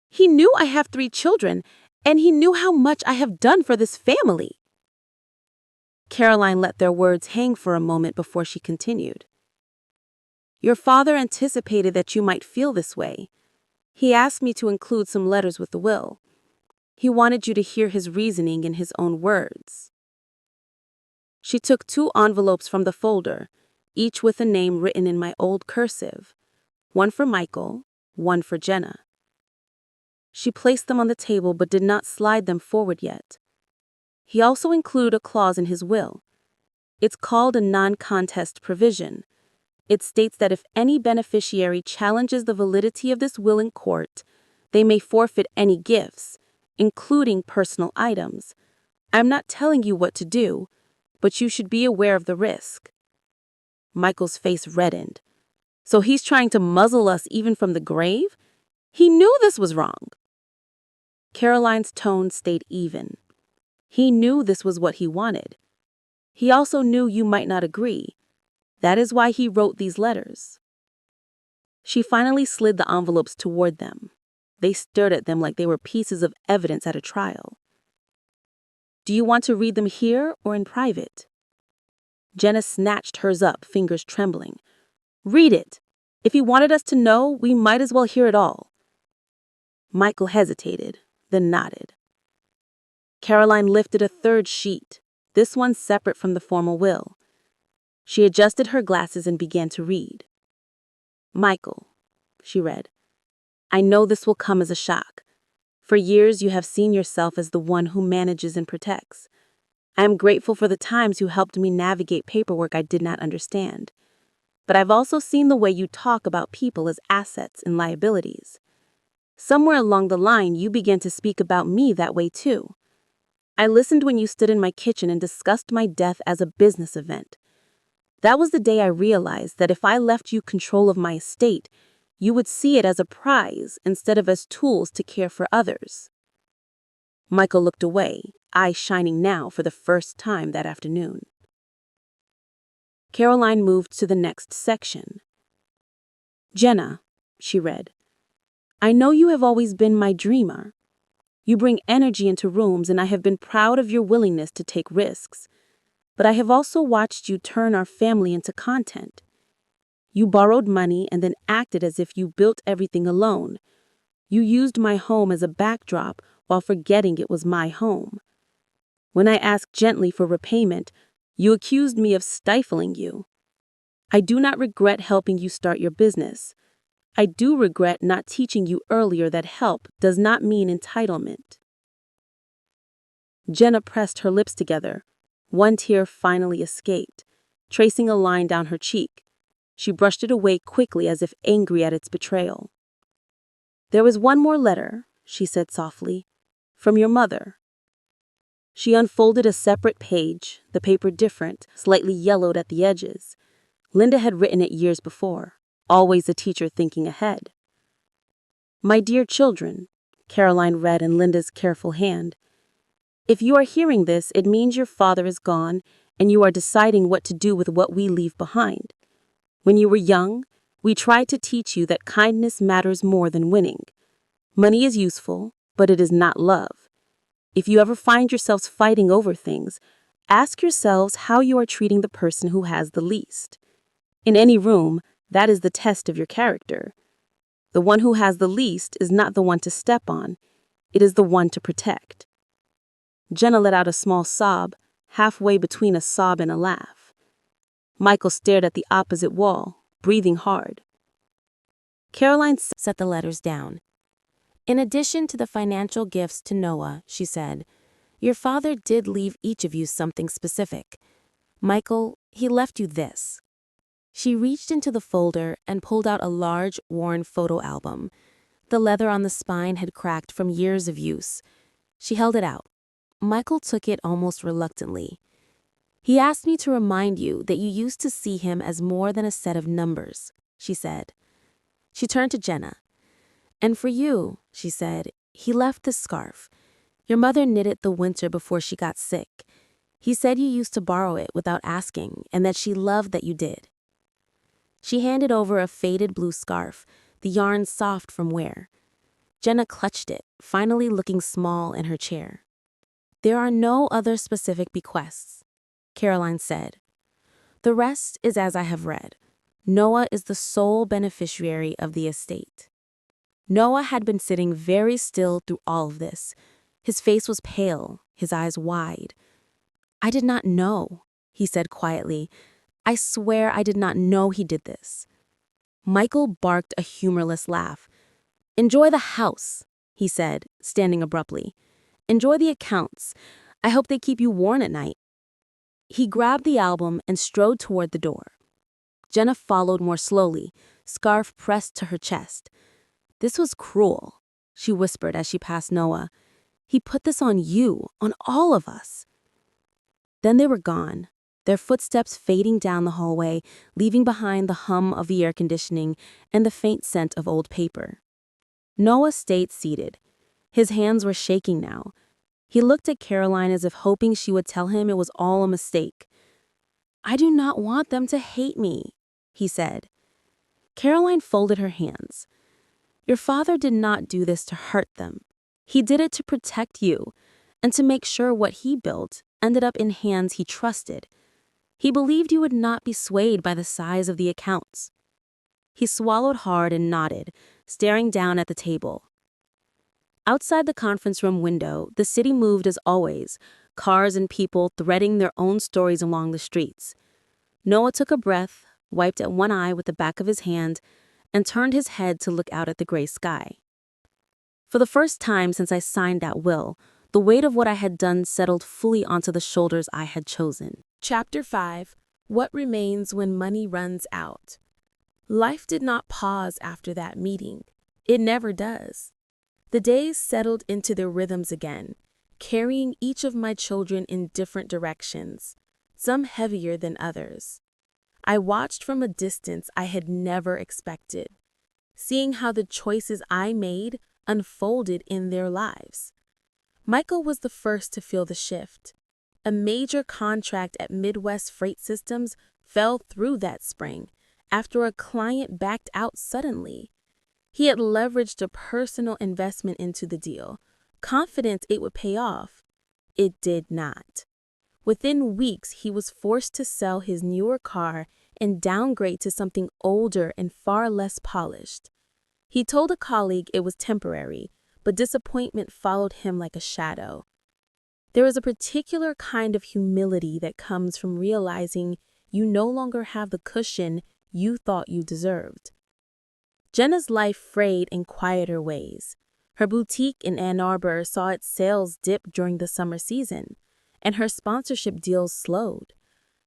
He knew I have 3 children, and he knew how much I have done for this family. Caroline let their words hang for a moment before she continued. Your father anticipated that you might feel this way. He asked me to include some letters with the will. He wanted you to hear his reasoning in his own words. She took 2 envelopes from the folder, each with a name written in my old cursive, one for Michael, one for Jenna. She placed them on the table but did not slide them forward yet. He also included a clause in his will. It's called a non-contest provision. It states that if any beneficiary challenges the validity of this will in court, they may forfeit any gifts, including personal items. I'm not telling you what to do, but you should be aware of the risk. Michael's face reddened. So he's trying to muzzle us even from the grave? He knew this was wrong. Caroline's tone stayed even. He knew this was what he wanted. He also knew you might not agree. That is why he wrote these letters. She finally slid the envelopes toward them. They stared at them like they were pieces of evidence at a trial. Do you want to read them here or in private? Jenna snatched hers up, fingers trembling. Read it. If he wanted us to know, we might as well hear it all. Michael hesitated, then nodded. Caroline lifted a 3rd sheet, this one separate from the formal will. She adjusted her glasses and began to read. Michael, she read, I know this will come as a shock. For years you have seen yourself as the one who manages and protects. I am grateful for the times you helped me navigate paperwork I did not understand. But I've also seen the way you talk about people as assets and liabilities. Somewhere along the line, you began to speak about me that way too. I listened when you stood in my kitchen and discussed my death as a business event. That was the day I realized that if I left you control of my estate, you would see it as a prize instead of as tools to care for others. Michael looked away, eyes shining now for the first time that afternoon. Caroline moved to the next section. Jenna, she read, I know you have always been my dreamer. You bring energy into rooms and I have been proud of your willingness to take risks. But I have also watched you turn our family into content. You borrowed money and then acted as if you built everything alone. You used my home as a backdrop while forgetting it was my home. When I asked gently for repayment, you accused me of stifling you. I do not regret helping you start your business. I do regret not teaching you earlier that help does not mean entitlement. Jenna pressed her lips together. One tear finally escaped, tracing a line down her cheek. She brushed it away quickly as if angry at its betrayal. There was one more letter, she said softly, from your mother. She unfolded a separate page, the paper different, slightly yellowed at the edges. Linda had written it years before, always a teacher thinking ahead. My dear children, Caroline read in Linda's careful hand. If you are hearing this, it means your father is gone and you are deciding what to do with what we leave behind. When you were young, we tried to teach you that kindness matters more than winning. Money is useful, but it is not love. If you ever find yourselves fighting over things, ask yourselves how you are treating the person who has the least. In any room, that is the test of your character. The one who has the least is not the one to step on, it is the one to protect. Jenna let out a small sob, halfway between a sob and a laugh. Michael stared at the opposite wall, breathing hard. Caroline set the letters down. In addition to the financial gifts to Noah, she said, your father did leave each of you something specific. Michael, he left you this. She reached into the folder and pulled out a large, worn photo album. The leather on the spine had cracked from years of use. She held it out. Michael took it almost reluctantly. He asked me to remind you that you used to see him as more than a set of numbers, she said. She turned to Jenna. And for you, she said, he left this scarf. Your mother knit it the winter before she got sick. He said you used to borrow it without asking and that she loved that you did. She handed over a faded blue scarf, the yarn soft from wear. Jenna clutched it, finally looking small in her chair. There are no other specific bequests, Caroline said. The rest is as I have read. Noah is the sole beneficiary of the estate. Noah had been sitting very still through all of this. His face was pale, his eyes wide. I did not know, he said quietly. I swear I did not know he did this. Michael barked a humorless laugh. Enjoy the house, he said, standing abruptly. Enjoy the accounts. I hope they keep you warm at night. He grabbed the album and strode toward the door. Jenna followed more slowly, scarf pressed to her chest. This was cruel, she whispered as she passed Noah. He put this on you, on all of us. Then they were gone, their footsteps fading down the hallway, leaving behind the hum of the air conditioning and the faint scent of old paper. Noah stayed seated. His hands were shaking now. He looked at Caroline as if hoping she would tell him it was all a mistake. I do not want them to hate me, he said. Caroline folded her hands. Your father did not do this to hurt them. He did it to protect you and to make sure what he built ended up in hands he trusted. He believed you would not be swayed by the size of the accounts. He swallowed hard and nodded, staring down at the table. Outside the conference room window, the city moved as always, cars and people threading their own stories along the streets. Noah took a breath, wiped at one eye with the back of his hand, and turned his head to look out at the gray sky. For the first time since I signed that will, the weight of what I had done settled fully onto the shoulders I had chosen. Chapter 5. What Remains When Money Runs Out. Life did not pause after that meeting. It never does. The days settled into their rhythms again, carrying each of my children in different directions, some heavier than others. I watched from a distance I had never expected, seeing how the choices I made unfolded in their lives. Michael was the first to feel the shift. A major contract at Midwest Freight Systems fell through that spring after a client backed out suddenly. He had leveraged a personal investment into the deal, confident it would pay off. It did not. Within weeks, he was forced to sell his newer car and downgrade to something older and far less polished. He told a colleague it was temporary, but disappointment followed him like a shadow. There is a particular kind of humility that comes from realizing you no longer have the cushion you thought you deserved. Jenna's life frayed in quieter ways. Her boutique in Ann Arbor saw its sales dip during the summer season, and her sponsorship deals slowed.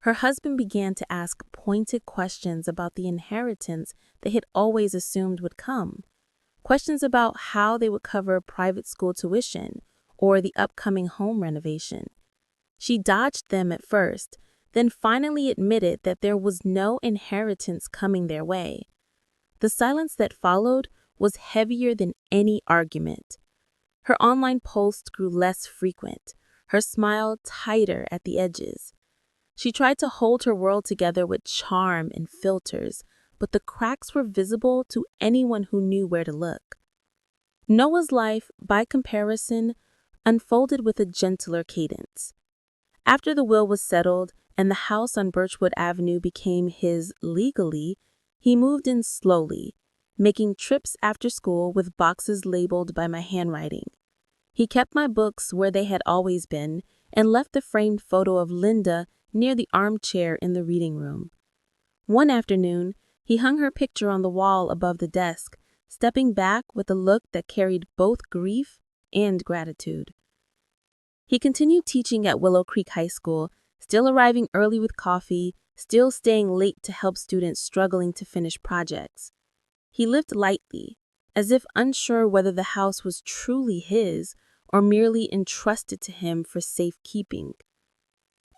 Her husband began to ask pointed questions about the inheritance they had always assumed would come. Questions about how they would cover private school tuition or the upcoming home renovation. She dodged them at first, then finally admitted that there was no inheritance coming their way. The silence that followed was heavier than any argument. Her online posts grew less frequent, her smile tighter at the edges. She tried to hold her world together with charm and filters, but the cracks were visible to anyone who knew where to look. Noah's life, by comparison, unfolded with a gentler cadence. After the will was settled and the house on Birchwood Avenue became his legally, he moved in slowly, making trips after school with boxes labeled by my handwriting. He kept my books where they had always been and left the framed photo of Linda near the armchair in the reading room. One afternoon, he hung her picture on the wall above the desk, stepping back with a look that carried both grief and gratitude. He continued teaching at Willow Creek High School, still arriving early with coffee, still staying late to help students struggling to finish projects. He lived lightly, as if unsure whether the house was truly his or merely entrusted to him for safekeeping.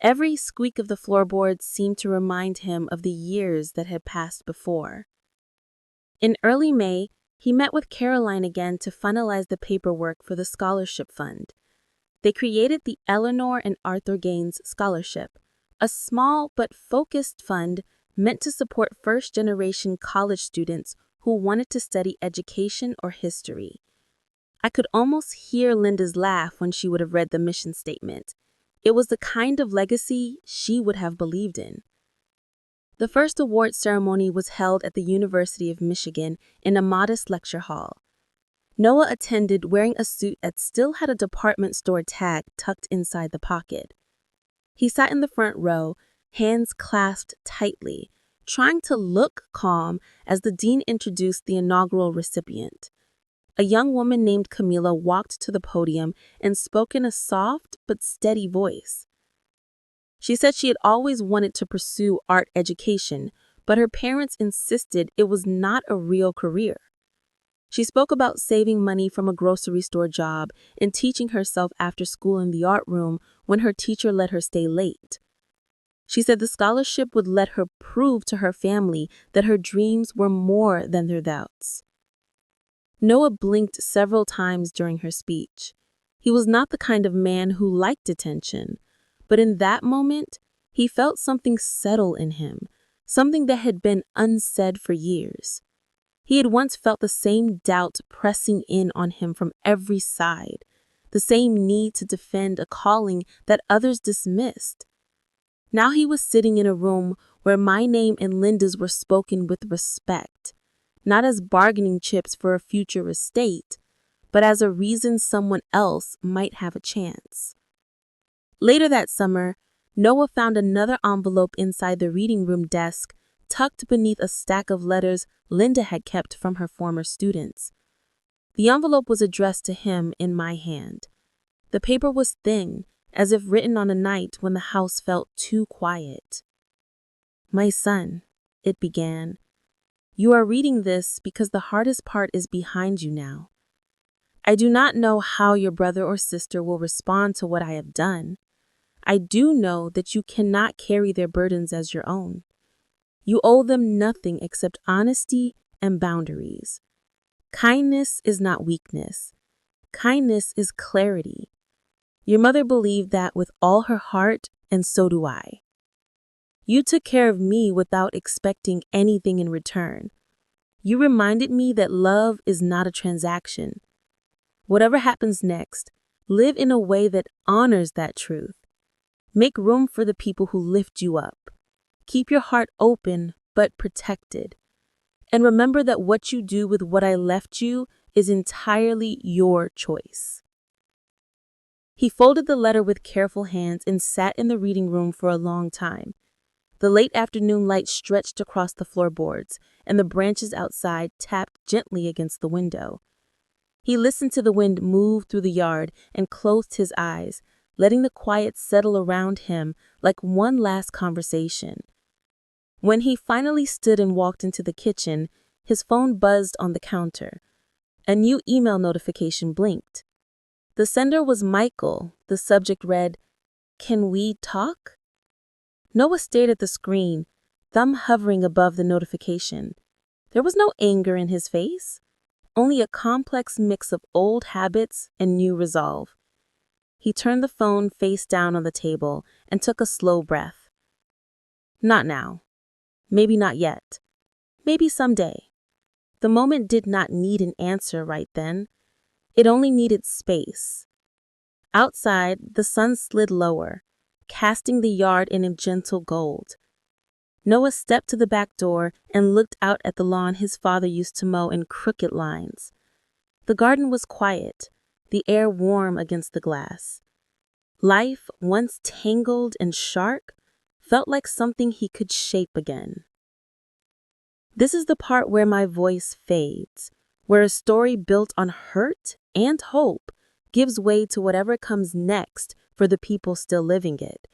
Every squeak of the floorboards seemed to remind him of the years that had passed before. In early May, he met with Caroline again to finalize the paperwork for the scholarship fund. They created the Eleanor and Arthur Gaines Scholarship, a small but focused fund meant to support first-generation college students who wanted to study education or history. I could almost hear Linda's laugh when she would have read the mission statement. It was the kind of legacy she would have believed in. The first award ceremony was held at the University of Michigan in a modest lecture hall. Noah attended wearing a suit that still had a department store tag tucked inside the pocket. He sat in the front row, hands clasped tightly, trying to look calm as the dean introduced the inaugural recipient. A young woman named Camila walked to the podium and spoke in a soft but steady voice. She said she had always wanted to pursue art education, but her parents insisted it was not a real career. She spoke about saving money from a grocery store job and teaching herself after school in the art room when her teacher let her stay late. She said the scholarship would let her prove to her family that her dreams were more than their doubts. Noah blinked several times during her speech. He was not the kind of man who liked attention, but in that moment, he felt something settle in him, something that had been unsaid for years. He had once felt the same doubt pressing in on him from every side, the same need to defend a calling that others dismissed. Now he was sitting in a room where my name and Linda's were spoken with respect, not as bargaining chips for a future estate, but as a reason someone else might have a chance. Later that summer, Noah found another envelope inside the reading room desk, tucked beneath a stack of letters Linda had kept from her former students. The envelope was addressed to him in my hand. The paper was thin, as if written on a night when the house felt too quiet. "My son," it began, "you are reading this because the hardest part is behind you now. I do not know how your brother or sister will respond to what I have done. I do know that you cannot carry their burdens as your own. You owe them nothing except honesty and boundaries. Kindness is not weakness. Kindness is clarity. Your mother believed that with all her heart, and so do I. You took care of me without expecting anything in return. You reminded me that love is not a transaction. Whatever happens next, live in a way that honors that truth. Make room for the people who lift you up. Keep your heart open but protected. And remember that what you do with what I left you is entirely your choice." He folded the letter with careful hands and sat in the reading room for a long time. The late afternoon light stretched across the floorboards, and the branches outside tapped gently against the window. He listened to the wind move through the yard and closed his eyes, letting the quiet settle around him like one last conversation. When he finally stood and walked into the kitchen, his phone buzzed on the counter. A new email notification blinked. The sender was Michael. The subject read, "Can we talk?" Noah stared at the screen, thumb hovering above the notification. There was no anger in his face, only a complex mix of old habits and new resolve. He turned the phone face down on the table and took a slow breath. Not now. Maybe not yet. Maybe someday. The moment did not need an answer right then. It only needed space. Outside, the sun slid lower, casting the yard in a gentle gold. Noah stepped to the back door and looked out at the lawn his father used to mow in crooked lines. The garden was quiet, the air warm against the glass. Life, once tangled and sharp, felt like something he could shape again. This is the part where my voice fades, where a story built on hurt and hope gives way to whatever comes next for the people still living it.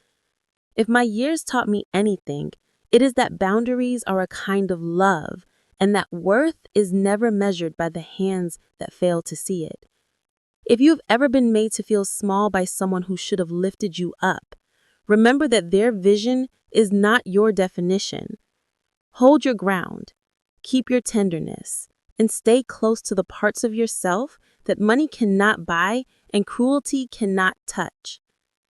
If my years taught me anything, it is that boundaries are a kind of love, and that worth is never measured by the hands that fail to see it. If you've ever been made to feel small by someone who should have lifted you up, remember that their vision is not your definition. Hold your ground, keep your tenderness, and stay close to the parts of yourself that money cannot buy and cruelty cannot touch.